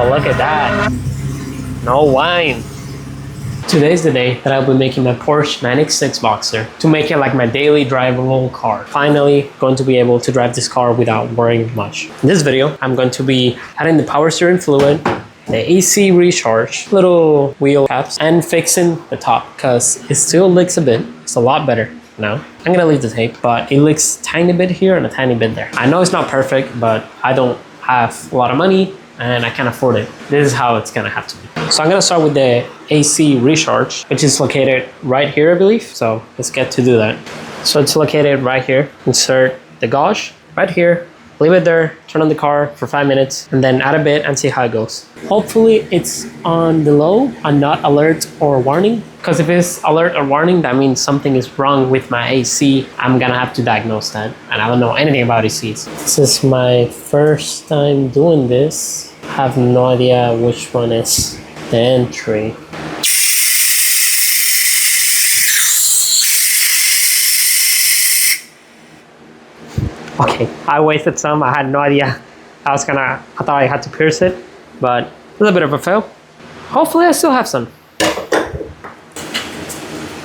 Oh, look at that. No wine. Today's the day that I'll be making my Porsche 996 Boxster to make it like my daily drivable car. Finally going to be able to drive this car without worrying much. In this video, I'm going to be adding the power steering fluid, the AC recharge, little wheel caps, and fixing the top because it still leaks a bit. It's a lot better now. I'm gonna leave the tape, but it leaks a tiny bit here and a tiny bit there. I know it's not perfect, but I don't have a lot of money and I can't afford it. This is how it's gonna have to be. So I'm gonna start with the AC recharge, which is located right here, I believe. So let's get to do that. So it's located right here. Insert the gauge right here, leave it there, turn on the car for 5 minutes, and then add a bit and see how it goes. Hopefully it's on the low and not alert or warning, because if it's alert or warning, that means something is wrong with my AC. I'm gonna have to diagnose that, and I don't know anything about ACs. This is my first time doing this. I have no idea which one is the entry. Okay, I wasted some. I had no idea. I thought I had to pierce it, but a little bit of a fail. Hopefully I still have some.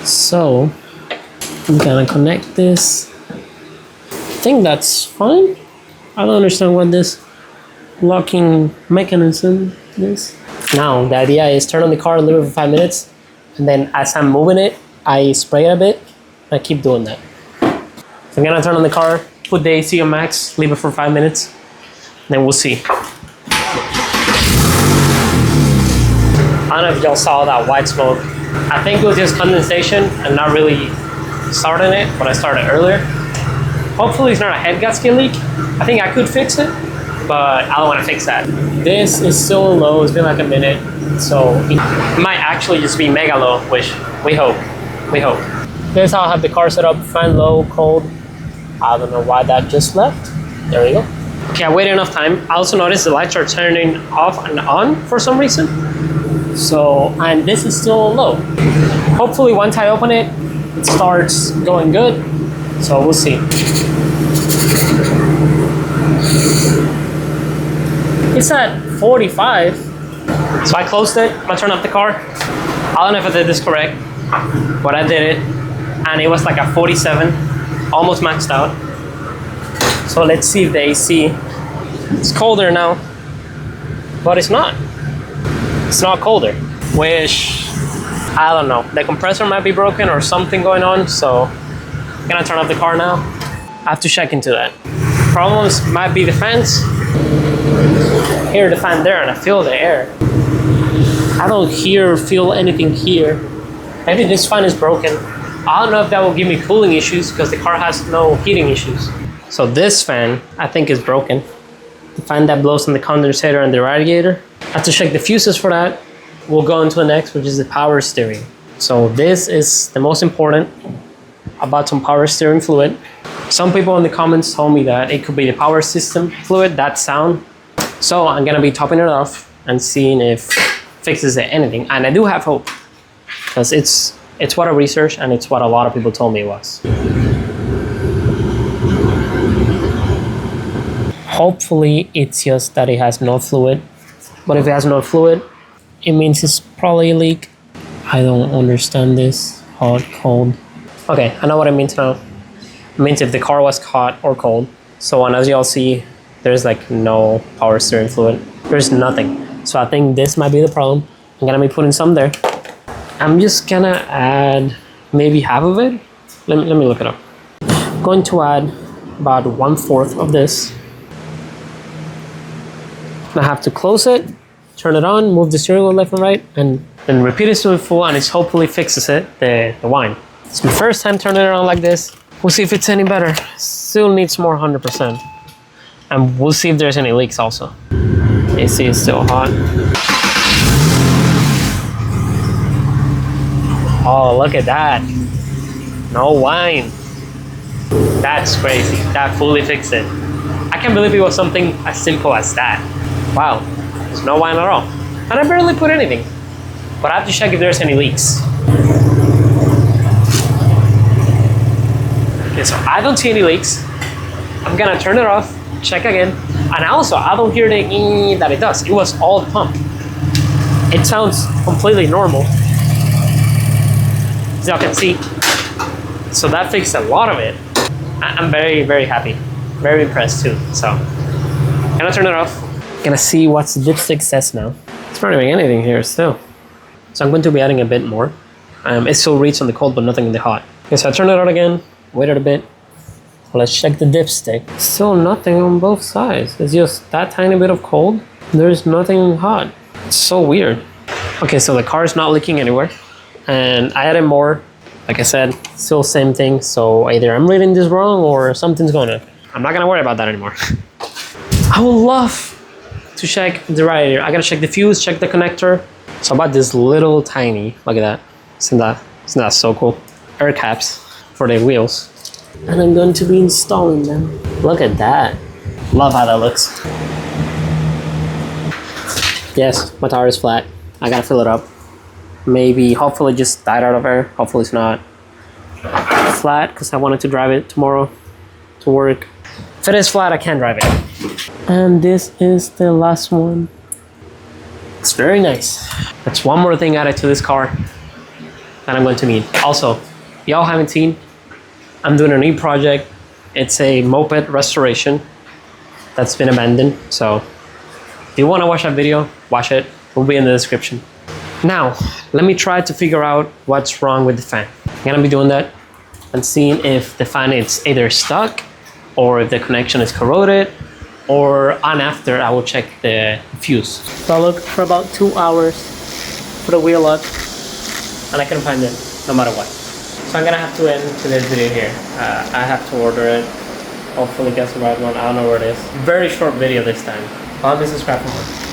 So I'm gonna connect this. I think that's fine. I don't understand what this locking mechanism is. Now the idea is turn on the car and leave it for 5 minutes, and then as I'm moving it, I spray it a bit. I keep doing that. So I'm gonna turn on the car, put the AC on max, leave it for 5 minutes, then we'll see. I don't know if y'all saw that white smoke. I think it was just condensation and not really starting it, but I started earlier. Hopefully it's not a head gasket leak. I think I could fix it, but I don't want to fix that. This is still low, it's been like a minute, so it might actually just be mega low, which we hope. This is how I have the car set up, fan low, cold. I don't know why that just left. There we go. Okay, I waited enough time. I also noticed the lights are turning off and on for some reason. So, and this is still low. Hopefully once I open it, it starts going good. So we'll see. It's at 45. So I closed it. I'm gonna turn off the car. I don't know if I did this correct, but I did it. And it was like a 47. Almost maxed out. So let's see if the AC, it's colder now, but it's not colder, which I don't know, the compressor might be broken or something going on. So I'm gonna turn off the car now. I have to check into that. Problems might be the fans. I hear the fan there and I feel the air. I don't hear or feel anything here. Maybe this fan is broken. I don't know if that will give me cooling issues because the car has no heating issues. So this fan, I think, is broken. The fan that blows on the condensator and the radiator. I have to check the fuses for that. We'll go into the next, which is the power steering. So this is the most important. I bought some power steering fluid. Some people in the comments told me that it could be the power system fluid, that sound. So I'm gonna be topping it off and seeing if it fixes anything. And I do have hope because it's what I researched and it's what a lot of people told me it was. Hopefully it's just that it has no fluid. But if it has no fluid, it means it's probably a leak. I don't understand this. Hot, cold. Okay, I know what it means now. It means if the car was hot or cold. So and as y'all see, there's like no power steering fluid. There's nothing. So I think this might be the problem. I'm gonna be putting some there. I'm just gonna add maybe half of it. Let me look it up. I'm going to add about 1/4 of this. I have to close it, turn it on, move the steering wheel left and right, and then repeat it to the full, and it hopefully fixes it, the wine. It's my first time turning it on like this. We'll see if it's any better. Still needs more 100%. And we'll see if there's any leaks also. AC is still hot. Oh, look at that. No wine. That's crazy. That fully fixed it. I can't believe it was something as simple as that. Wow, there's no wine at all. And I barely put anything. But I have to check if there's any leaks. Okay, so I don't see any leaks. I'm gonna turn it off, check again, And also, I don't hear the ee that it does. It was all the pump. It sounds completely normal, as y'all can see. So that fixed a lot of it. I'm very, very happy. Very impressed too. So, gonna turn it off. Gonna see what the dipstick says now. It's not doing anything here still. So I'm going to be adding a bit more. It still reads on the cold, but nothing in the hot. Okay, so I turn it on again, waited a bit. Let's check the dipstick. Still nothing on both sides. It's just that tiny bit of cold. There's nothing hot. It's so weird. Okay, so the car is not leaking anywhere. And I added more. Like I said, still same thing. So either I'm reading this wrong or something's going on. I'm not gonna worry about that anymore. I would love to check the radiator. I gotta check the fuse, check the connector. So I bought this little tiny, look at that. Isn't that so cool? Air caps for the wheels. And I'm going to be installing them. Look at that. Love how that looks. Yes, my tire is flat. I gotta fill it up. Maybe, hopefully just died out of air. Hopefully it's not flat because I wanted to drive it tomorrow to work. If it is flat, I can't drive it. And this is the last one. It's very nice. That's one more thing added to this car that I'm going to need. Also, y'all haven't seen, I'm doing a new project. It's a Moped Restoration that's been abandoned. So if you want to watch that video, watch it. It'll be in the description. Now, let me try to figure out what's wrong with the fan. I'm gonna be doing that and seeing if the fan is either stuck or if the connection is corroded, or on after I will check the fuse. So I looked for about 2 hours for the wheel up and I couldn't find it no matter what. So I'm gonna have to end today's video here. I have to order it. Hopefully get the right one. I don't know where it is. Very short video this time. Follow me, subscribe for more.